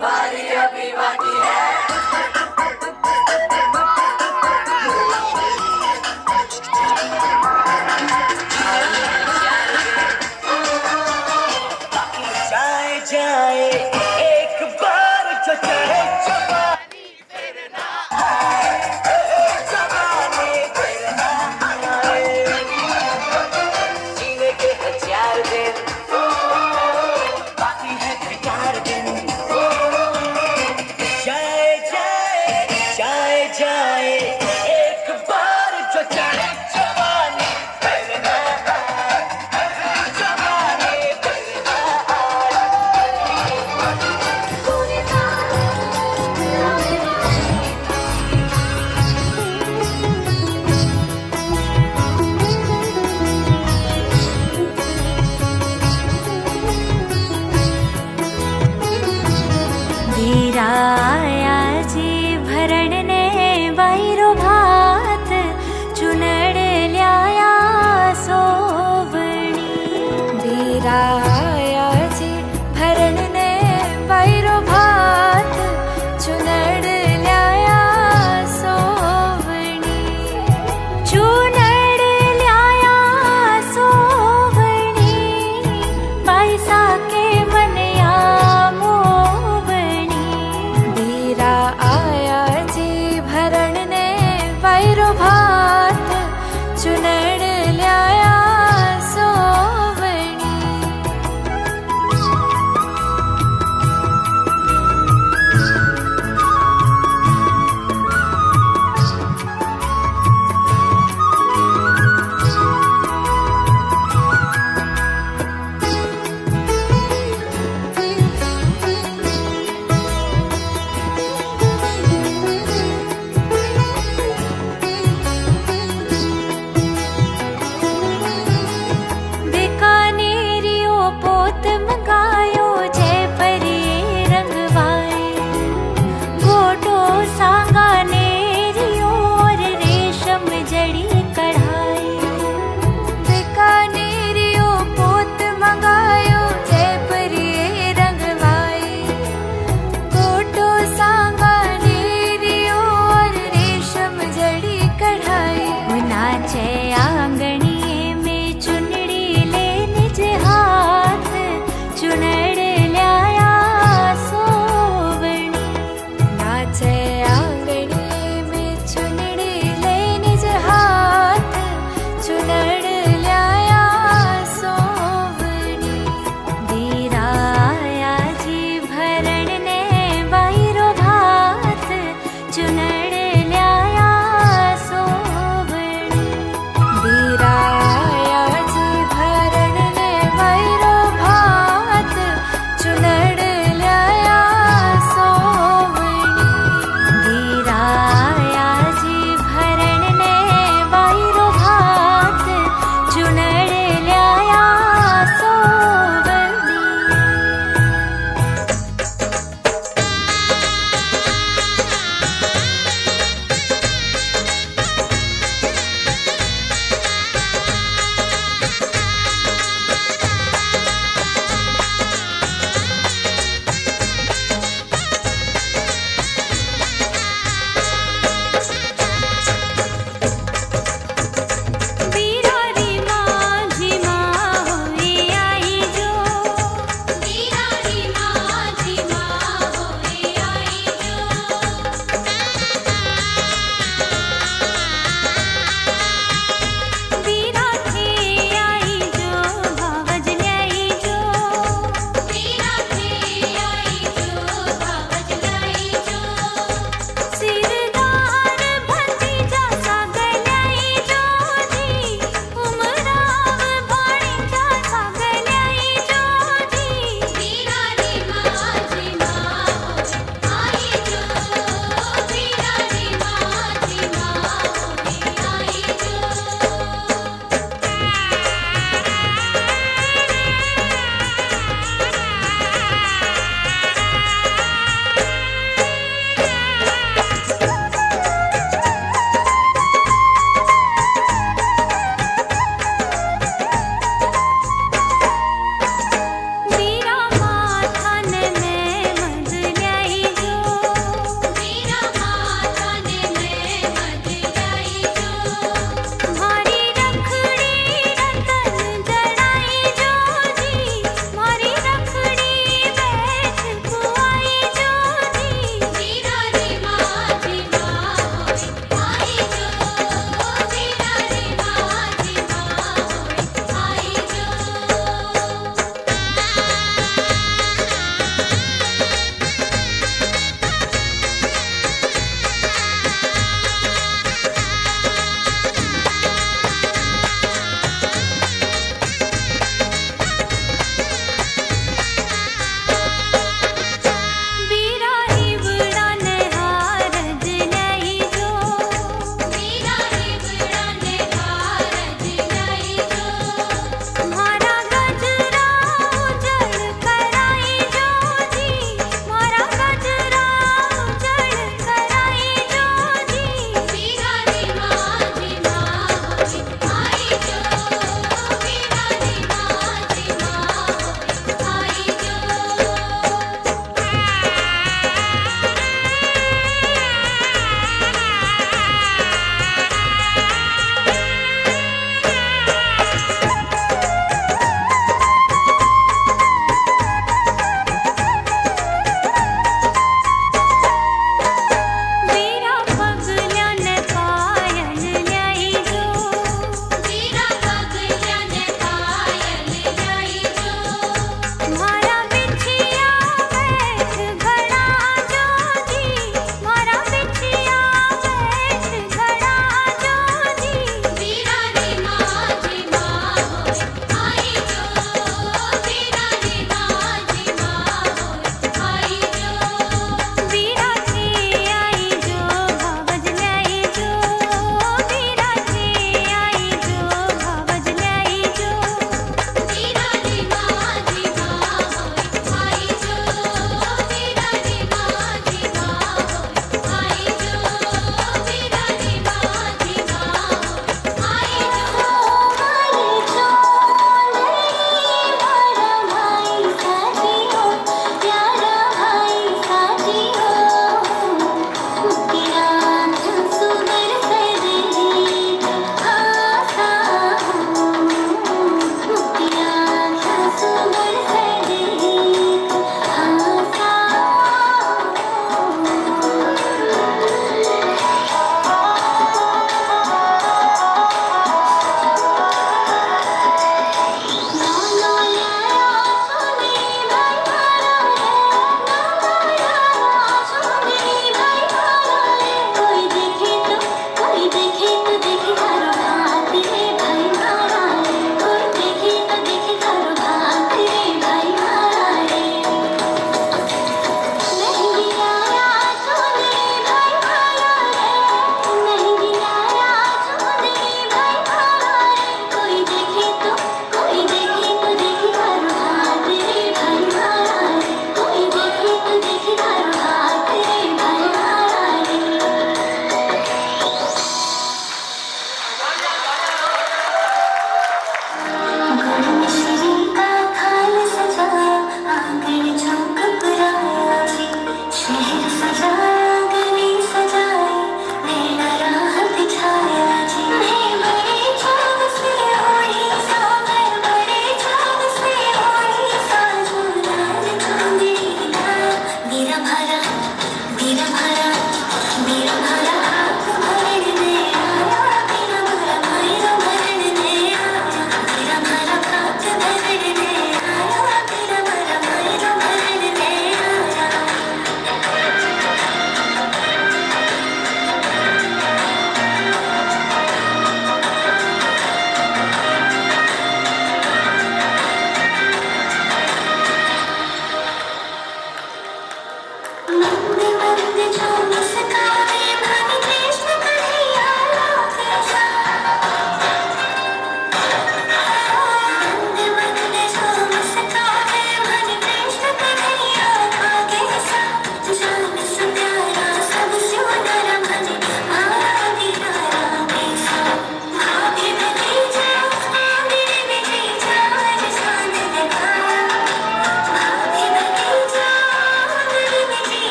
बारी अभी बाकी है। जाए जाए एक बार जो चढ़े जवानी फिर ना आए, जवानी फिर ना आए। जीने के 1000 दिन बाकी है 1000 दिन। जाए जाए जाए जाए एक बार जो चढ़े जवानी फिर ना आए, जवानी फिर ना वीराया जी भरण ने वायरो भात चुनड़ ल्याया सोवणी। वीराया जी भरण ने वायरो भात चुनड़ ल्याया सोवणी। चुनड़ ल्याया सोवणी पैसा के मनया मोवणी। वीरा आया जी भरण ने वायरो भात चुनड़ ल्याया सोवणी।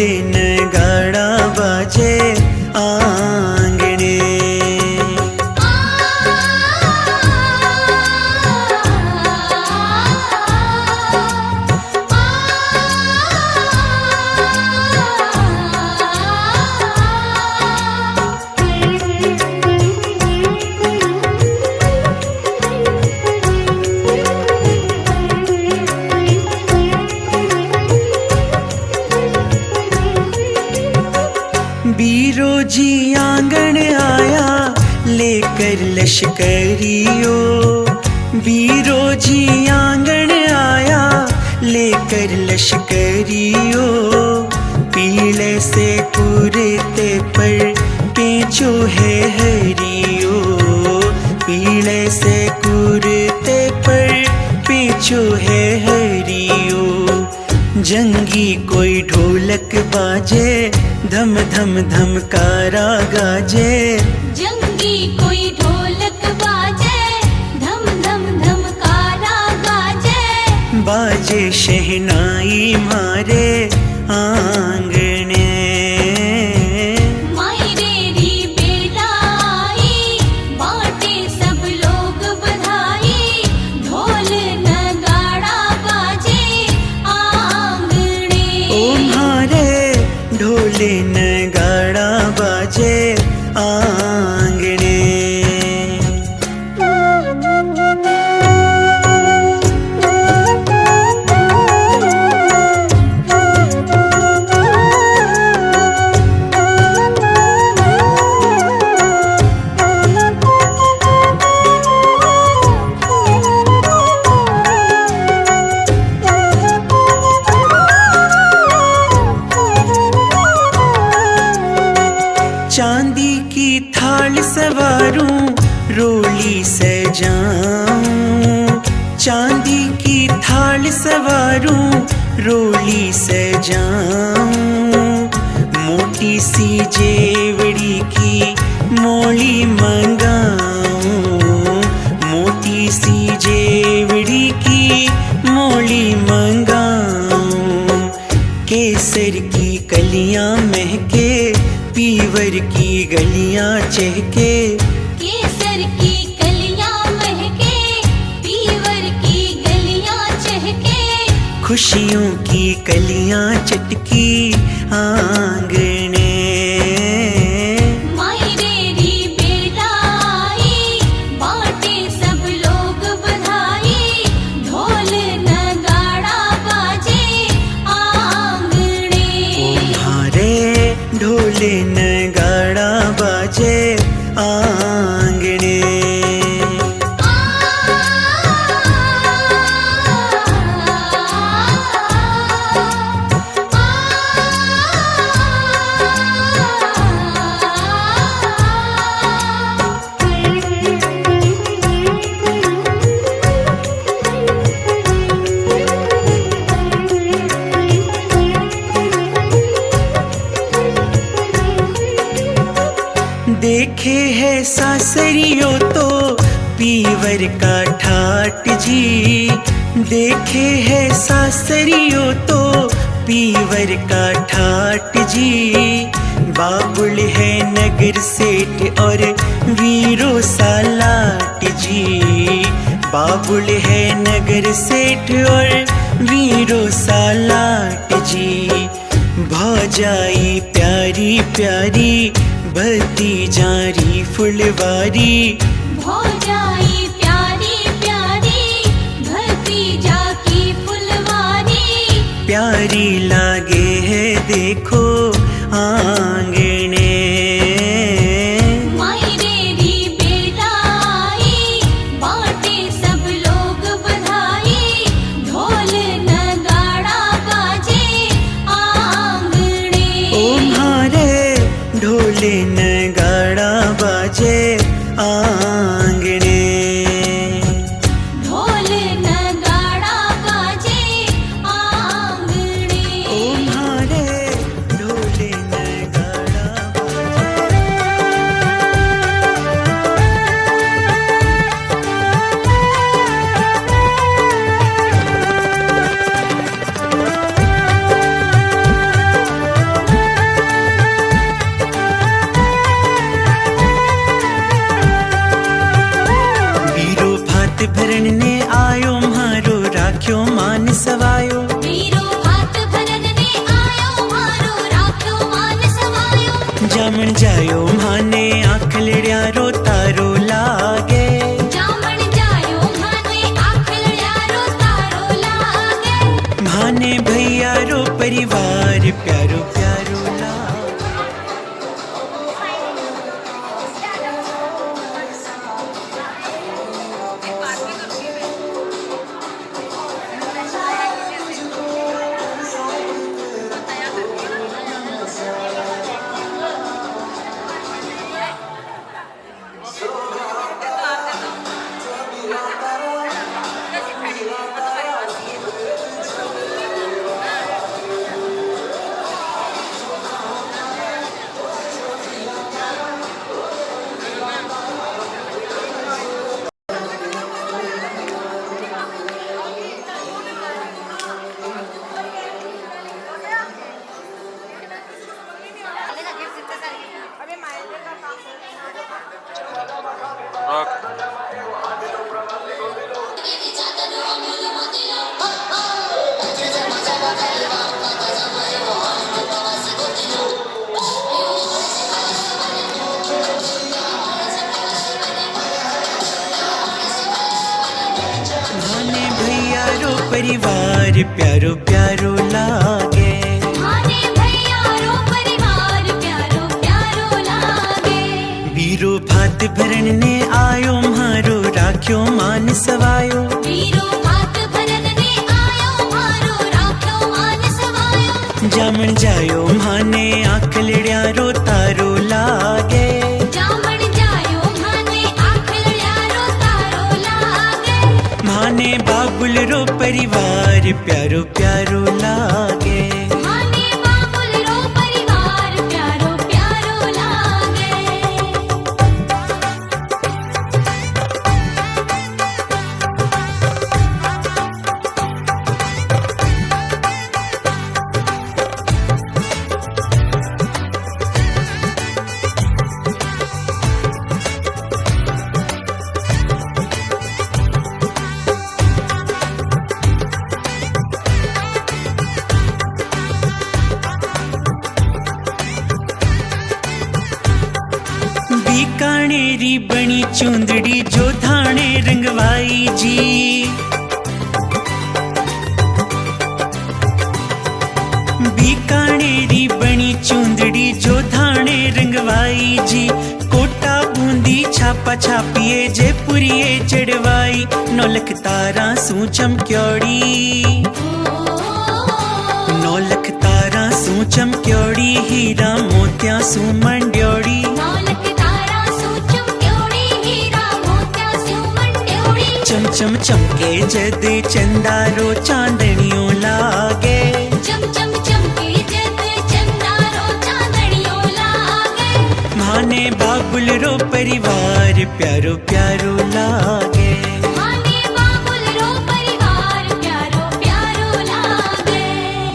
ढोले नगाड़ा बाजे आंगने। बीरो जी आंगन आया लेकर लश्करियो, बीरो जी आंगन आया लेकर लश्करियो। पीले से कुर्ते पर पेंचो है हरियो, पीले से कुर्ते पर पेंचो है हरियो। जंगी कोई ढोलक बाजे धम धम धमकारा गाजे, जंगी कोई ढोलक बाजे धम धम धमकारा गाजे। बाजे शहनाई मारे आंगने। मायरेरी बेलाई बाटे सब लोग बधाई, ढोल नगाड़ा बाजे आंगने। ओ मारे ढोले नगाड़ा बाजे आंगने। चांदी की थाल सवारूं रोली सजाऊं, चांदी की थाल सवारूं रोली सजाऊं। मोटी सी जेवड़ी की मोली मंगाऊं, मोटी सी जेवड़ी की मोली मंगाऊं। केसर की कलियां महके पीवर की गलियां चहके, केसर की कलियां महके पीवर की गलियां चहके। खुशियों की कलियां चटकी आंगने। मायरेरी बेलाई बाटे सब लोग बधाई, ढोल नगाड़ा बाजे आंगने। तुम्हारे ढोले नगाड़ा बाजे आंगने। देखे है सासरियो तो पीवर का ठाट जी, देखे है सासरियो तो पीवर का ठाट जी। बाबुल है नगर सेठ और वीरो सालाट जी, बाबुल है नगर सेठ और वीरो सालाट जी। भौजाई प्यारी प्यारी भतीजारी फुलवारी, भौजाई प्यारी प्यारी भतीजा की फुलवारी। प्यारी लागे है देखो आंगने। मायरेरी बेलाई बाटे सब लोग बधाई, ढोल नगाड़ा बाजे आंगने। ओ मारे ढोले नगाड़ा बाजे आंगने। भाने भैया रो परिवार प्यारो प्यारो ला। भाने भैया रो परिवार प्यारो प्यारो लागे। भाने भैया रो परिवार प्यारो प्यारो लागे। वीरो भात भरण ने आयो म्हारो राख्यो मान सवायो। वीरो भात भरन ने आयो मारो राख्यो मान सवायो। जामण जायो म्हाने आखलड्या रो तारो लागे। जामण जायो भाने आखलड्या रो तारो लागे। भाने बाबुल रो परिवार प्यारो प्यारो लागे। भाने बाबुल रो परिवार प्यारो प्यारो लागे। बीकानेरी बनी चुंदड़ी जो धाणे रंगवाई जी। बीकानेरी बनी चुंदड़ी जो धाणे रंगवाई जी। कोटा बूंदी छापा छापिए जयपुरिये चढ़वाई। नौलख तारा सू चमक्योड़ी। नौलख तारा सू चमक्योड़ी हीरा मोतिया सू मंड्योड़ी। नौलख तारा सू चमक्योड़ी हीरा मोतिया सू मंड्योड़ी। चम चम चमके जद चंदारो चांदनियों लागे। चम चम चमके जद चंदारो चांदनियों लागे। भाने बाबुल रो परिवार प्यारो प्यारो लागे। भाने बाबुल रो परिवार प्यारो प्यारो लागे।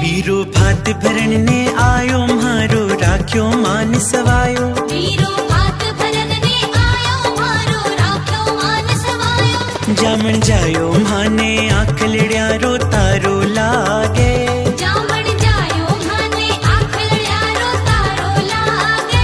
वीरो भात भरण ने आयो म्हारो राख्यो मान सवायो। वीरो भात भरन ने आयो मारो राख्यो मान सवायो। जामण जायो म्हाने आखलड्या रो तारो लागे। जामण जायो भाने आखलड्या रो तारो लागे।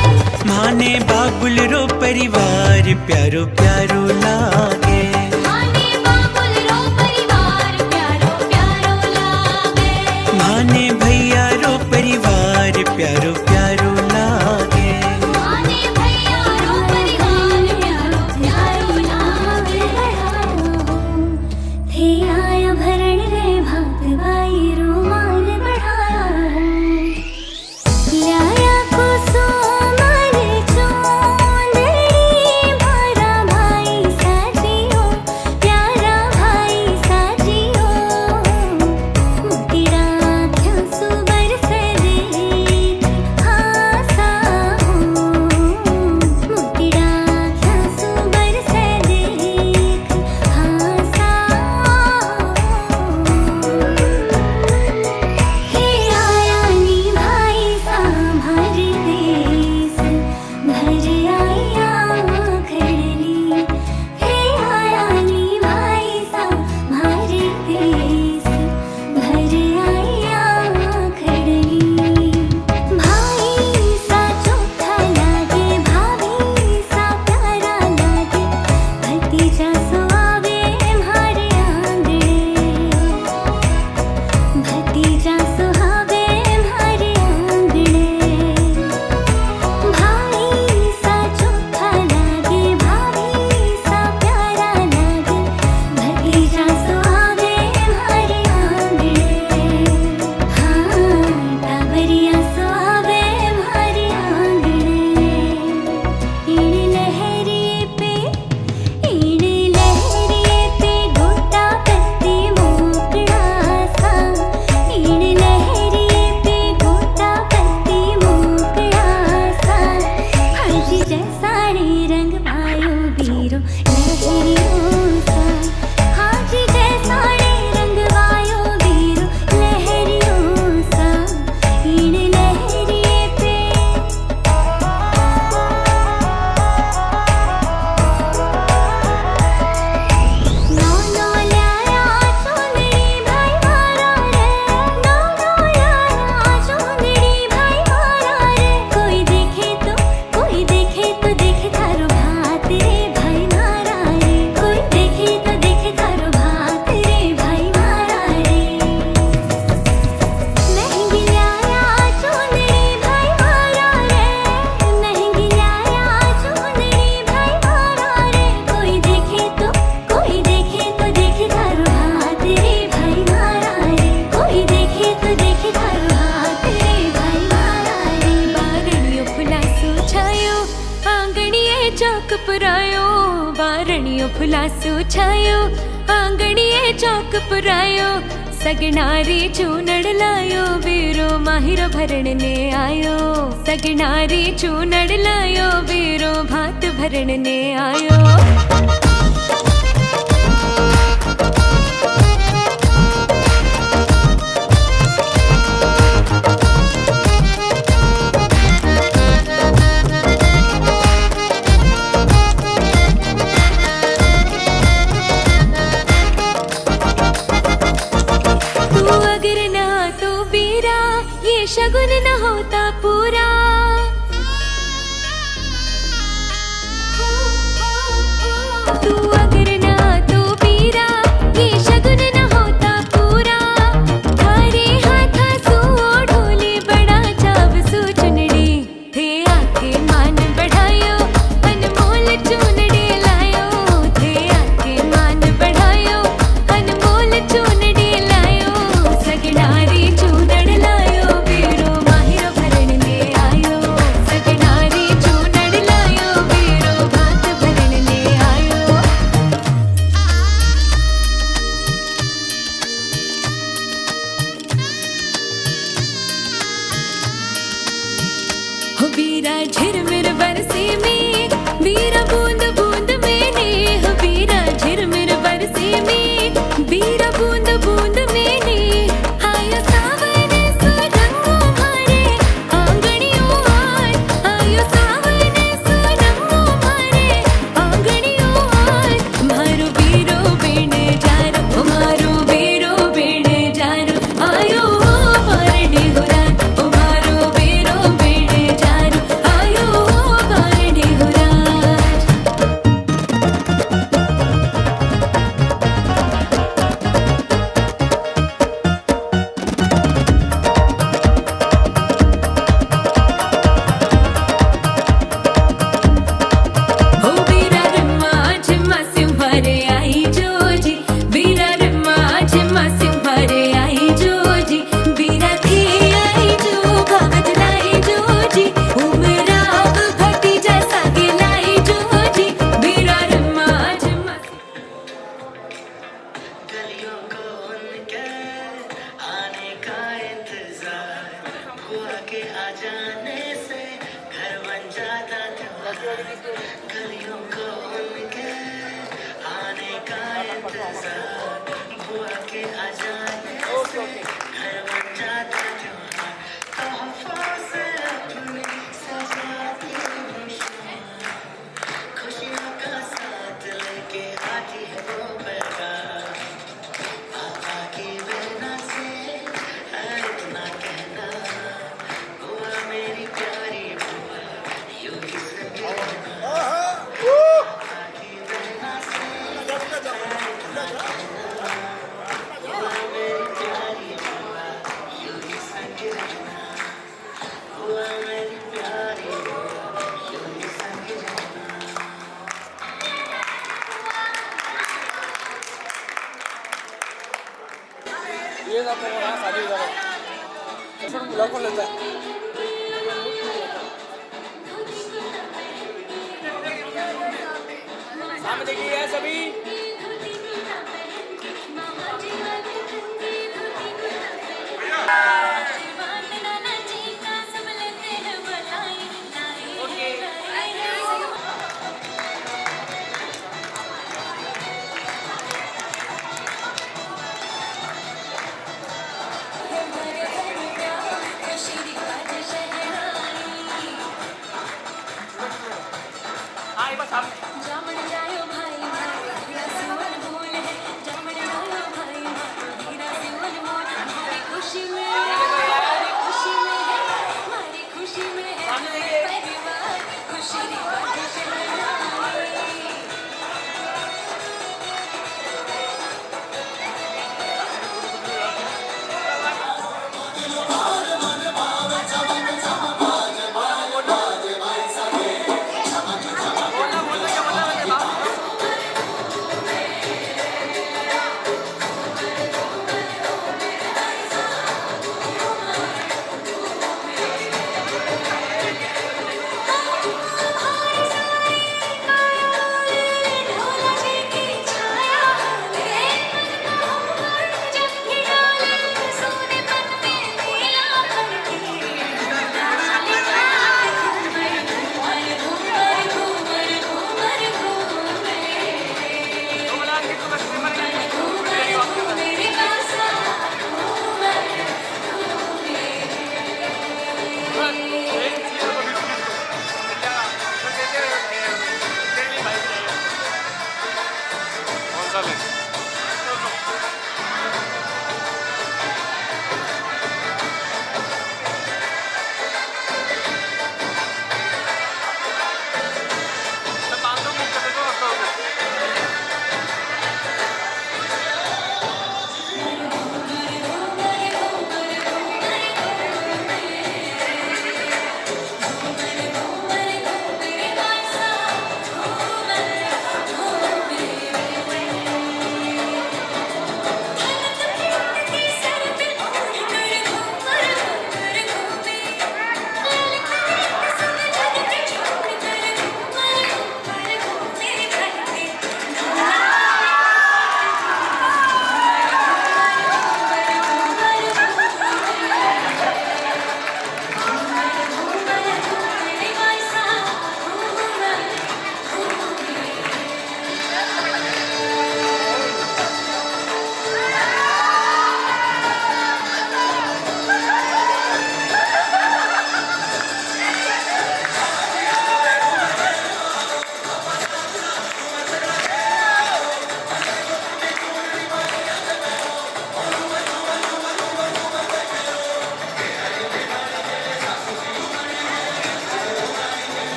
भाने बाबुल रो परिवार प्यारो प्यारो लागे। भाने बाबुल रो परिवार प्यारो प्यारो लागे। भाने भैया रो परिवार प्यारो प्यारो लागे। भाने भैया रो परिवार प्यारो प्यारो लागे। थे आया भरण रे भात बाई रुमाल बढ़ाया। लाया कुसुम रे चोंदड़ी। मारा भाई साजियो प्यारा भाई साजियो। मुतिड़ा क्यों सुबर से देख हासा हो। मुतिड़ा क्यों सुबर से देख हासा हो। हे आया नी भाई सांभर देश भर आया खड़ली। हे आया नी भाई सांभर देश भर आया खड़ली। भाई सा चोखा लागे भाभी सा प्यारा लागे। भतीजा सो आवे म्हारे आंगणे। भतीजा हुलासो छायो आंगणीए चौक पुरायो सगनारी चूनड़ लायो वीरो माहिर भरण ने आयो सगनारी चूनड़ लायो वीरो भात भरण ने आयो शगुन न होता पूरा तू अगर ना तो पीरा ये शगुन न होता पूरा थारे हाथा सू ढोली बड़ा चाव सू चुनड़ी थे आके मान बढ़ायो अनमोल चुनड़ी लायो थे आके मान बढ़ायो अनमोल चुनड़ी लायो सगनारी चूनड़ लायो वीरा झिरमिर बरसे में वीरा बूंद बूंद में ने हो वीरा झिरमिर बरसे में वीरा बूंद बूंद में ने आयो सावन सो रंगो मारे आंगणियों आज आयो सावन सो रंगो मारे आंगणियों आज मारो वीरो बेने जारो मारो वीरो बेने जारो आयो मारने हो रात ओ मारो वीरो बेने जारो आयो मारने हो रात हो वीरा रम्मा झिम्मा सिंहारे आई जोजी वीरा रम्मा झिम्मा सिंहारे आई जोजी वीरा थी आई जो कागज लाई जोजी उमराव भतीजा सागे लाई जोजी वीरा रम्मा झिम्मा गलियों को उनके आने का इंतजार हुआ के आ जाने से घर बन जाता त्योहार गलियों को उनके आने का इंतजार हुआ के आ जाने से घर बन जाता त्योहार तोहफों से अपनी सजाती हूँ शाम खुशियों का साथ लेके आती है वो पैगाम पापा की बिना से है इतना कहना बुआ मेरी प्यारी बुआ यूं ही संगे रहना पापा की बिना से है इतना कहना बुआ मेरी प्यारी बुआ यूं ही संगे रहना बुआ मेरी प्यारी बुआ यूं ही संगे रहना ये ना तो ना शादी करो कैसे बुला कौन लेता है सामने देखिए सभी जामन जायो भाई हीरा सिवन मोल है जामन जायो भाई हीरा सिवन मोल भाई खुशी में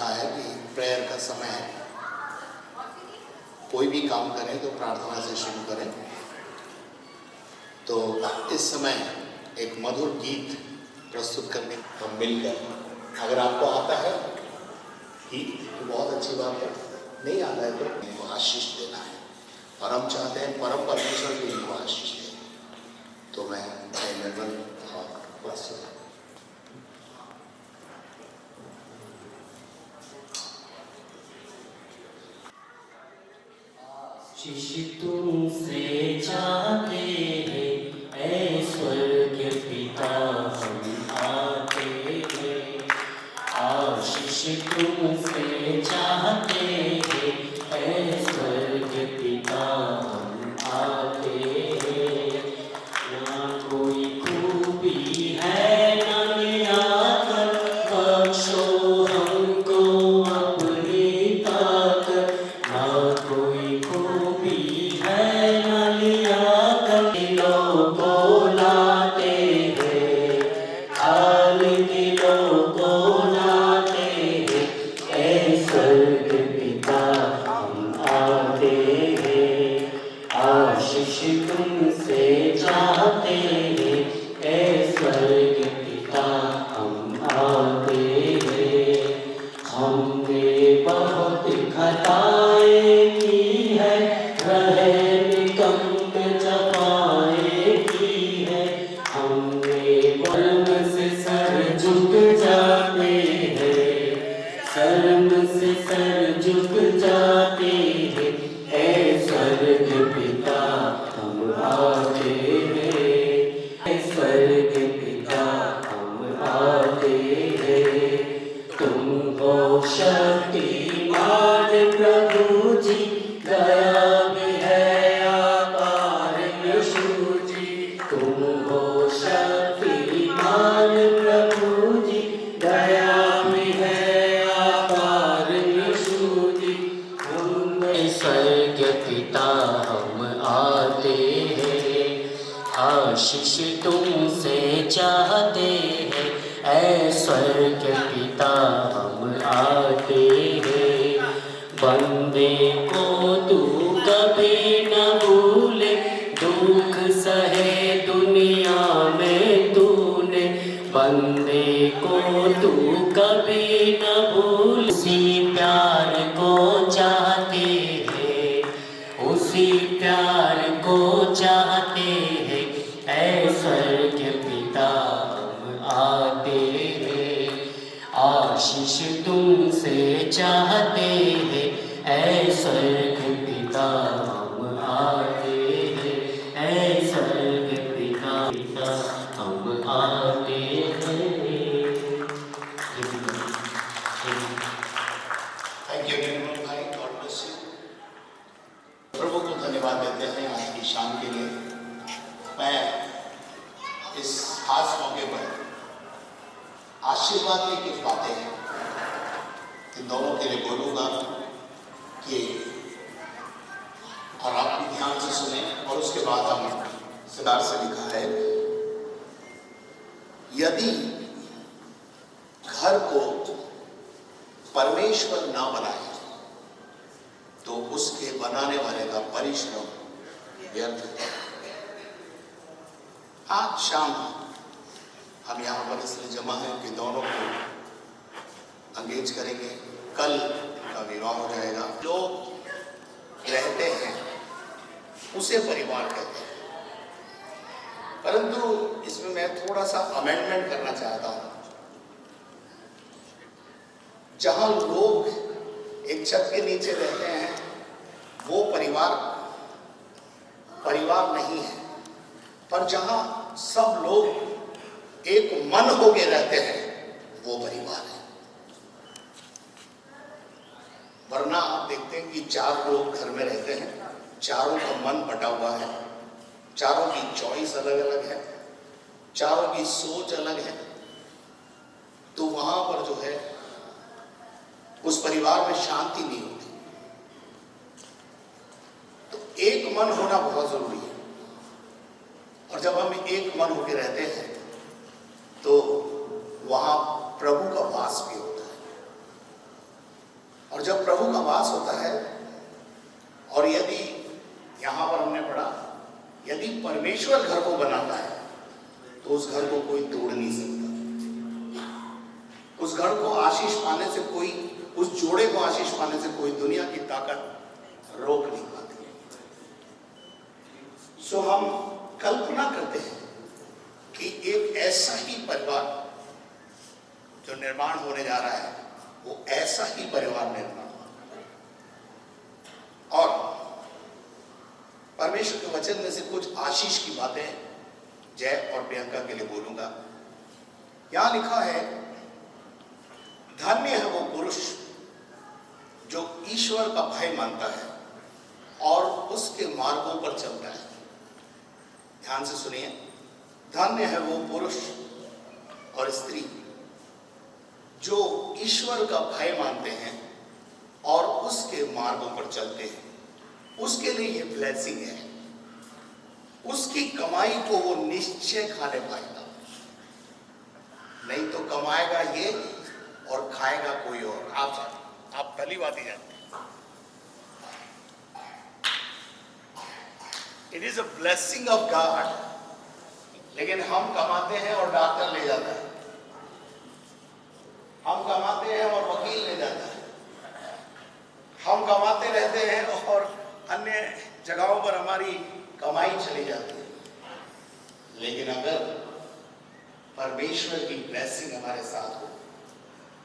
कहा है कि प्रेयर का समय है, कोई भी काम करें तो प्रार्थना से शुरू करें। तो इस समय एक मधुर गीत प्रस्तुत करने हम मिलकर, अगर आपको आता है गीत तो बहुत अच्छी बात है, नहीं आता है तो आशीष देना है, और हम चाहते हैं परम परमेश्वर भी इनको आशीष दें। तो मैं निर्मल प्रस्तुत शिष्य तुमसे चाहते हैं ऐ स्वर्ग पिता हम आते हैं, आशीष तुमसे चाहते हैं ऐ स्वर्ग पिता हम आते हैं। ना कोई खूबी है ना निराकर, बख्शो हमको अपनी ताकत। ना कोई खूबी है ना लियाकत, दिलों को लाते हैं, खाली दिलों को लाते हैं ऐ स्वर्ग पिता हम आते हैं। आशीष तुमसे चाहते हैं ऐ स्वर्ग पिता हम आते हैं। हमने बहुत खताएं की है, रहे निकम्म जफाएं की है। हमने कर्म से सर झुक जाते हैं, शर्म से सर झुक जाते हैं ऐ स्वर्ग पिता हम आते हैं। ऐ स्वर्ग पिता हम आते हैं। तुम हो शक्तिमान प्रभु जी, दया भी है अपार यीशु जी। तुम हो शक्तिमान प्रभु जी, दया भी है अपार यीशु जी। हम स्वर्ग पिता हम आते हैं, आशीष तुमसे चाहते हैं ऐ स्वर्ग पिता हम आते हैं। बंदे को तू कभी न भूले, दुख सहे दुनिया में तूने। बंदे को तू कभी न भूल, उसी प्यार को चाहते हैं, उसी प्यार को चाहते हैं ऐ स्वर्ग पिता हम आते हैं। आशीष तुमसे चाहते हैं ऐ स्वर्ग पिता हम आते हैं। ऐ स्वर्ग पिता हम आते हैं। थैंक यू निर्मल भाई, गॉड ब्लेस यू। प्रभु को धन्यवाद देते हैं आज की शाम के लिए। मैं इस खास मौके पर आशीर्वाद की कुछ बातें हैं इन दोनों के लिए बोलूँगा कि, और आप भी ध्यान से सुने, और उसके बाद हम सिद्धार्थ से लिखा है, यदि घर को परमेश्वर ना बनाए तो उसके बनाने वाले का परिश्रम व्यर्थ है। आज शाम हम यहाँ पर इसलिए जमा हैं कि दोनों को अंगेज करेंगे, कल का विवाह हो जाएगा। लोग रहते हैं उसे परिवार कहते हैं, परंतु इसमें मैं थोड़ा सा अमेंडमेंट करना चाहता हूँ। जहाँ लोग एक छत के नीचे रहते हैं वो परिवार नहीं है, पर जहाँ सब लोग एक मन होके रहते हैं वो परिवार है। वरना आप देखते हैं कि 4 लोग घर में रहते हैं, चारों का मन बटा हुआ है, चारों की चॉइस अलग अलग है, चारों की सोच अलग है, तो वहां पर जो है उस परिवार में शांति नहीं होती। तो एक मन होना बहुत जरूरी है, और जब हम एक मन होकर रहते हैं तो वहां प्रभु का वास भी होता है। और जब प्रभु का वास होता है, और यदि यहां पर हमने पढ़ा, यदि परमेश्वर घर को बनाता है तो उस घर को कोई तोड़ नहीं सकता। उस घर को आशीष पाने से कोई, उस जोड़े को आशीष पाने से कोई दुनिया की ताकत रोक नहीं पाती। सो हम कल्पना करते हैं कि एक ऐसा ही परिवार जो निर्माण होने जा रहा है, वो ऐसा ही परिवार निर्माण होगा। और परमेश्वर के वचन में से कुछ आशीष की बातें जय और प्रियंका के लिए बोलूंगा। यहां लिखा है, धन्य है वो पुरुष जो ईश्वर का भय मानता है और उसके मार्गों पर चलता है। ध्यान से सुनिए, धन्य है वो पुरुष और स्त्री जो ईश्वर का भय मानते हैं और उसके मार्गों पर चलते हैं। उसके लिए ये ब्लेसिंग है। उसकी कमाई को वो निश्चय खाने पाएगा, नहीं तो कमाएगा ये और खाएगा कोई और। आप भली बात ही जानते हैं। It is a blessing of God. लेकिन हम कमाते हैं और डॉक्टर ले जाता है, हम कमाते हैं और वकील ले जाता है, हम कमाते रहते हैं और अन्य जगहों पर हमारी कमाई चली जाती है। लेकिन अगर परमेश्वर की ब्लेसिंग हमारे साथ हो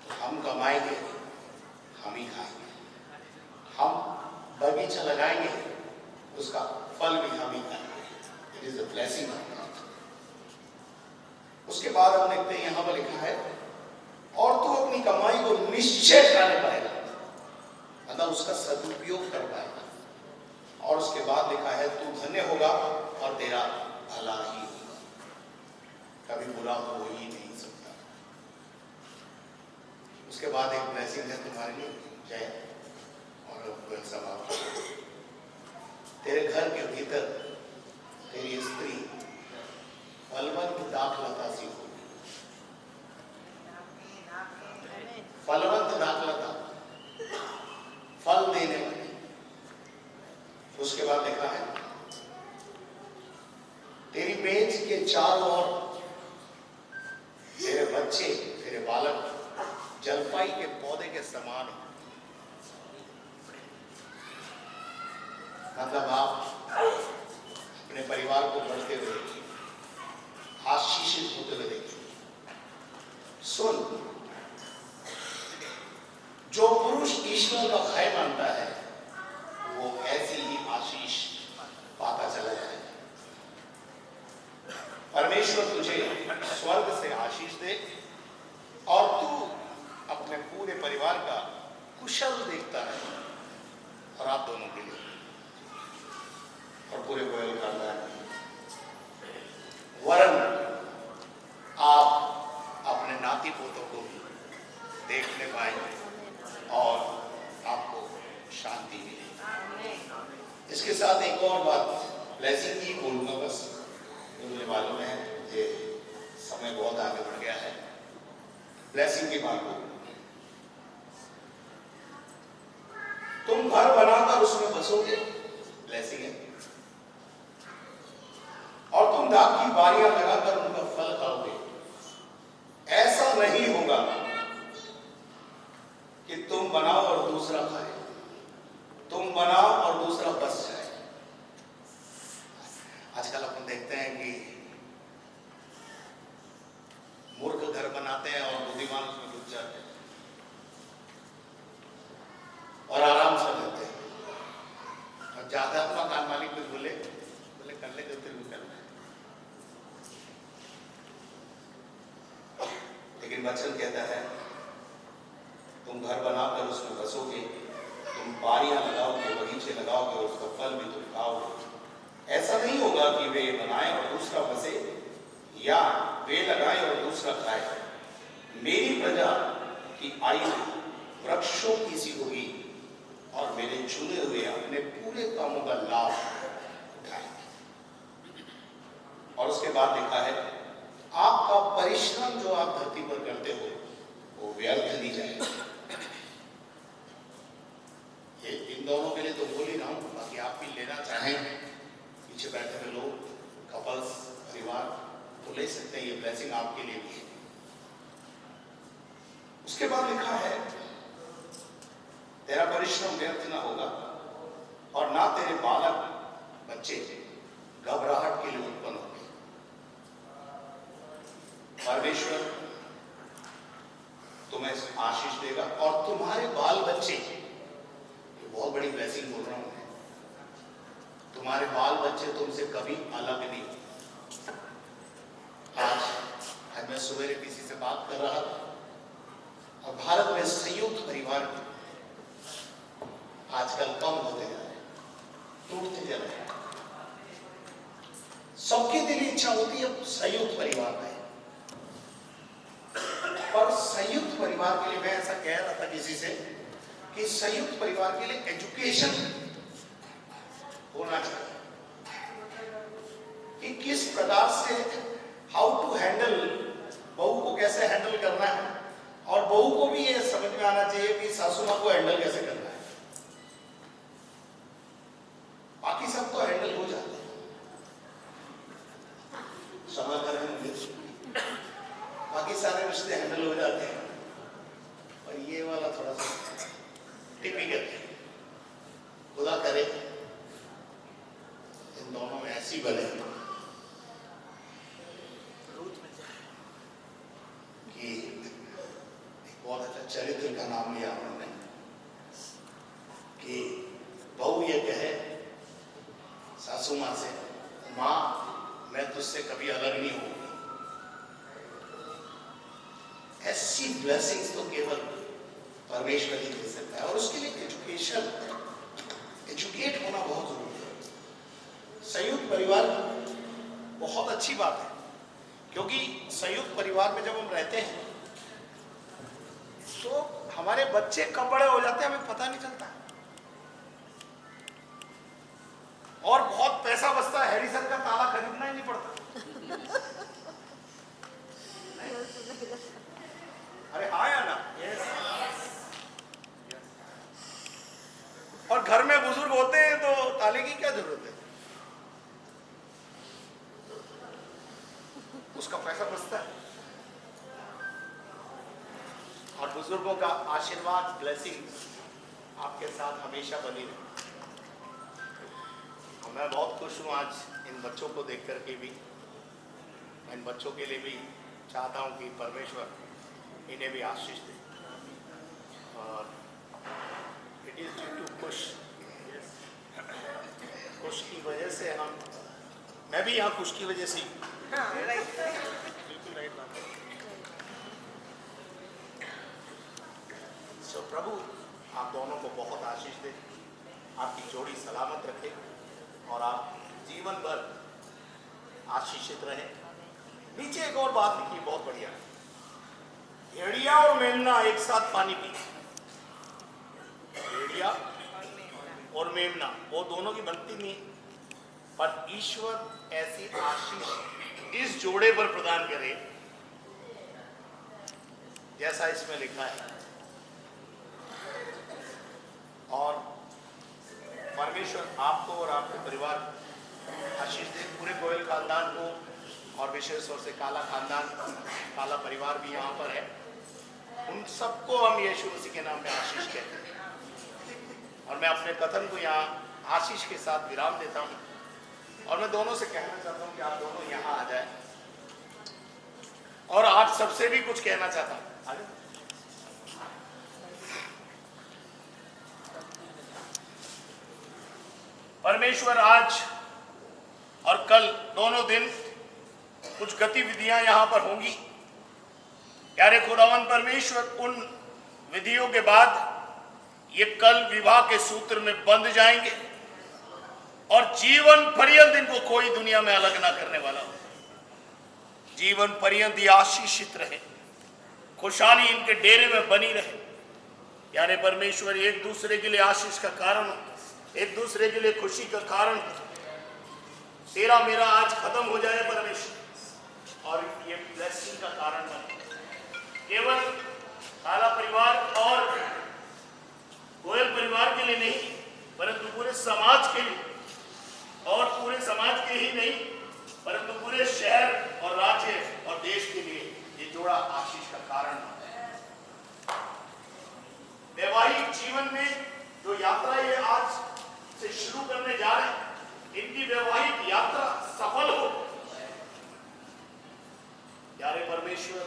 तो हम कमाएंगे, हम ही खाएंगे। हम बगीचा लगाएंगे, उसका फल भी हम ही खाएंगे। It is a blessing of God. उसके बाद हम देखते हैं, यहां पर लिखा है, और तू अपनी कमाई को निश्चय खाने पाएगा, मतलब उसका सदुपयोग कर पाएगा। और उसके बाद लिखा है, तू धन्य होगा और तेरा भला ही होगा, कभी बुरा हो ही नहीं सकता। उसके बाद एक ब्लेसिंग है तुम्हारे लिए, जय और समाप्त। तेरे घर के भीतर तेरी स्त्री फलवंत दाखलता सी होगी, फलवंत दाखलता, फल देने वाली। उसके बाद लिखा है, तेरी मेज के चारों ओर तेरे बच्चे, तेरे बालक जलपाई के पौधे के समान हो। मतलब आप अपने परिवार को बढ़ते हुए देखिए, आशीषित होते हुए देखिए। सुन, जो पुरुष ईश्वर का भय मानता है वो ऐसी ही आशीष पाता चला जाए। परमेश्वर तुझे स्वर्ग से आशीष दे और तू अपने पूरे परिवार का कुशल देखता है, और आप दोनों के लिए और पूरे गोयल खानदान के लिए। वरन आप अपने नाती पोतों को भी देखने पाएंगे और आपको शांति मिलेगी। इसके साथ एक और बात ब्लेसिंग की बोलूंगा बस, तो मुझे मालूम है ये समय बहुत आगे बढ़ गया है। ब्लेसिंग की बात को, तुम घर बनाकर उसमें बसोगे, ब्लेसिंग है। और तुम दाख की बारियां लगाकर उनका फल खाओगे। ऐसा नहीं होगा कि तुम बनाओ और दूसरा खाए, तुम बनाओ और दूसरा बस जाए। आजकल अपन देखते हैं कि मूर्ख घर बनाते हैं और बुद्धिमान उसमें घुस जाते हैं और आराम से रहते हैं। और ज्यादा मकान मालिक भी बोले कर ले, जो तेरे को करना है। लेकिन वचन कहता है, तुम घर बनाकर उसमें बसोगे, तुम बारियां लगाओगे, बगीचे लगाओगे और उसका फल भी तुम खाओगे। ऐसा नहीं होगा कि वे बनाए और दूसरा बसे, या वे लगाए और दूसरा खाए। मेरी प्रजा की आयु वृक्षों की सी होगी और मेरे चुने हुए अपने पूरे कामों का लाभ उठाएंगे। और उसके बाद लिखा है, आपका परिश्रम जो आप धरती पर करते हो वो व्यर्थ नहीं जाएगा। इन दोनों के लिए तो बोल ही रहा हूँ, बाकी आप भी लेना चाहें, पीछे बैठे हुए लोग, कपल्स, परिवार, तो ले सकते हैं, ये ब्लेसिंग आपके लिए भी है। उसके बाद लिखा है, तेरा परिश्रम व्यर्थ ना होगा और ना तेरे बालक बच्चे घबराहट के लिए उत्पन्न होंगे। परमेश्वर तुम्हें आशीष देगा और तुम्हारे बाल बच्चे, ये बहुत बड़ी ब्लेसिंग बोल रहा हूं मैं, तुम्हारे बाल बच्चे तुमसे कभी अलग नहीं। आज मैं सवेरे किसी से बात कर रहा था और भारत में संयुक्त परिवार आजकल कम होते जा रहे हैं, टूटते जा रहे हैं। सबके दिल इच्छा होती है संयुक्त परिवार में, पर संयुक्त परिवार के लिए मैं ऐसा कह रहा था किसी से कि संयुक्त परिवार के लिए एजुकेशन होना चाहिए कि किस प्रकार से हाउ टू हैंडल, बहू को कैसे हैंडल करना है, और बहू को भी ये समझ में आना चाहिए कि सासू मां को हैंडल कैसे करना है। बाकी सब तो हैंडल हो जाते हैं, क्षमा करें मुझे, बाकी सारे रिश्ते हैंडल हो जाते हैं, और ये वाला थोड़ा सा टिपिकल है। खुदा करे इन दोनों में ऐसी बने कि एक बहुत अच्छा चरित्र का नाम लिया उन्होंने कि बहू ये कहे सासू मां से, मां मैं तुझसे कभी अलग नहीं होऊंगी। ऐसी ब्लेसिंग्स तो केवल परमेश्वर ही दे सकता है, और उसके लिए एजुकेशन, एजुकेट होना बहुत जरूरी है। संयुक्त परिवार बहुत अच्छी बात है, क्योंकि संयुक्त परिवार में जब हम रहते हैं तो हमारे बच्चे कब बड़े हो जाते हैं हमें पता नहीं चलता, और बहुत पैसा बचता है, हैरिसन का ताला खरीदना ही नहीं पड़ता। अरे हाँ या ना? और घर में बुजुर्ग होते हैं तो ताले की क्या जरूरत है, उसका पैसा बचता है। और बुजुर्गों का आशीर्वाद, ब्लेसिंग आपके साथ हमेशा बनी रहे। मैं बहुत खुश हूँ आज इन बच्चों को देख करके भी, इन बच्चों के लिए भी चाहता हूँ कि परमेश्वर इन्हें भी आशीष दे। और इट इज ड्यू टू खुश की वजह से हम, मैं भी यहाँ खुश की वजह से ही, बिल्कुल राइट बात है। सो प्रभु आप दोनों को बहुत आशीष दे, आपकी जोड़ी सलामत रखे और आप जीवन भर आशीषित रहे। नीचे एक और बात लिखी बहुत बढ़िया, भेड़िया और मेमना एक साथ पानी पी, भेड़िया और मेमना वो दोनों की बनती नहीं, पर ईश्वर ऐसी आशीष इस जोड़े पर प्रदान करे जैसा इसमें लिखा है। और परमेश्वर आपको और आपके परिवार आशीष दे, पूरे गोयल खानदान को, और विशेष तौर से काला खानदान, काला परिवार भी यहाँ पर है, उन सबको हम यीशु मसीह के नाम में आशीष कहते हैं। और मैं अपने कथन को यहाँ आशीष के साथ विराम देता हूँ, और मैं दोनों से कहना चाहता हूँ कि आप दोनों यहाँ आ जाए, और आप सबसे भी कुछ कहना चाहता हूँ। परमेश्वर आज और कल दोनों दिन कुछ गतिविधियां यहां पर होंगी। प्यारे खुदावन परमेश्वर, उन विधियों के बाद ये कल विवाह के सूत्र में बंध जाएंगे और जीवन पर्यंत इनको कोई दुनिया में अलग ना करने वाला हो। जीवन पर्यंत ये आशीषित रहे, खुशहाली इनके डेरे में बनी रहे। यानी परमेश्वर एक दूसरे के लिए आशीष का कारण हो, एक दूसरे के लिए खुशी का कारण हो। तेरा मेरा आज खत्म हो जाए परमेश्वर, और ये ब्लेसिंग का कारण बने। केवल काला परिवार और गोयल परिवार के लिए नहीं, पूरे समाज के लिए, और पूरे समाज के ही नहीं परंतु पूरे शहर और राज्य और देश के लिए ये जोड़ा आशीष का कारण है। वैवाहिक जीवन में जो यात्रा ये आज से शुरू करने जा रहे हैं, इनकी वैवाहिक यात्रा सफल हो। प्यारे परमेश्वर,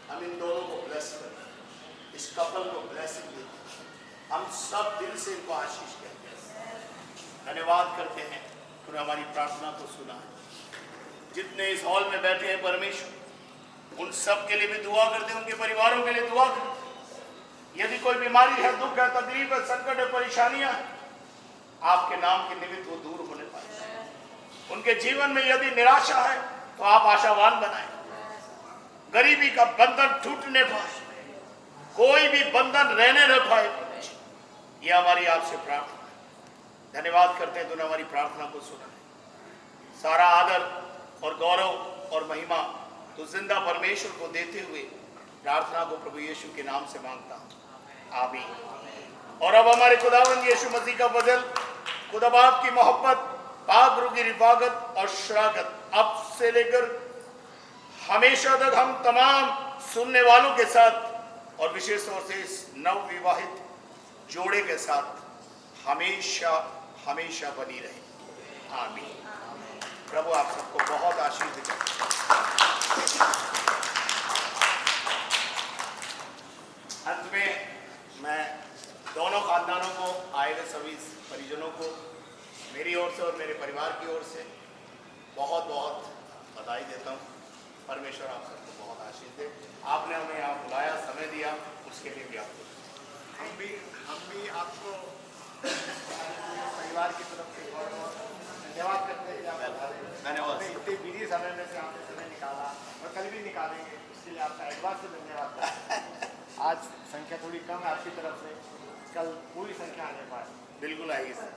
हम इन दोनों को ब्लेस करें, इस कपल को ब्लेसिंग देते, हम सब दिल से इनको आशीष करते हैं, धन्यवाद करते हैं। तूने हमारी प्रार्थना को सुना है। जितने इस हॉल में बैठे हैं परमेश्वर, उन सब के लिए भी दुआ करते हैं, उनके परिवारों के लिए दुआ करते। यदि कोई बीमारी है, दुख है, तकलीफ है, संकट है, परेशानियां हैं, आपके नाम के निमित्त वो दूर होने पाए। उनके जीवन में यदि निराशा है तो आप आशावान बनाएं, गरीबी का बंधन टूट न पाए, कोई भी बंधन रहने न पाए। ये हमारी आपसे प्रार्थना है। धन्यवाद करते हैं, तूने हमारी प्रार्थना को सुना है। सारा आदर और गौरव और महिमा तो जिंदा परमेश्वर को देते हुए प्रार्थना को प्रभु यीशु के नाम से मांगता हूं, आमीन। और अब हमारे खुदावंद यीशु मसीह का फजल, खुदा बाप की मोहब्बत, पाक रूह की रिफाकत और शराकत अब से लेकर हमेशा तक हम तमाम सुनने वालों के साथ और विशेष तौर से इस नव विवाहित जोड़े के साथ हमेशा हमेशा बनी रहे, आमीन। प्रभु आप सबको बहुत आशीष दे। अंत में मैं दोनों खानदानों को, आए हुए सभी परिजनों को मेरी ओर से और मेरे परिवार की ओर से बहुत बहुत बधाई देता हूँ। परमेश्वर आप सबको बहुत आशीष दे। आपने हमें यहाँ बुलाया, समय दिया, उसके लिए भी आपको हम भी आपको परिवार की तरफ से बहुत बहुत धन्यवाद करते हैं। धन्यवाद। इतने बिजी समय में से आपने समय निकाला और कल भी निकालेंगे, इसके लिए आपका एक बार से धन्यवाद करते हैं। आज संख्या थोड़ी कम है आपकी तरफ से, कल पूरी संख्या आने पाए। बिल्कुल आएगी सर।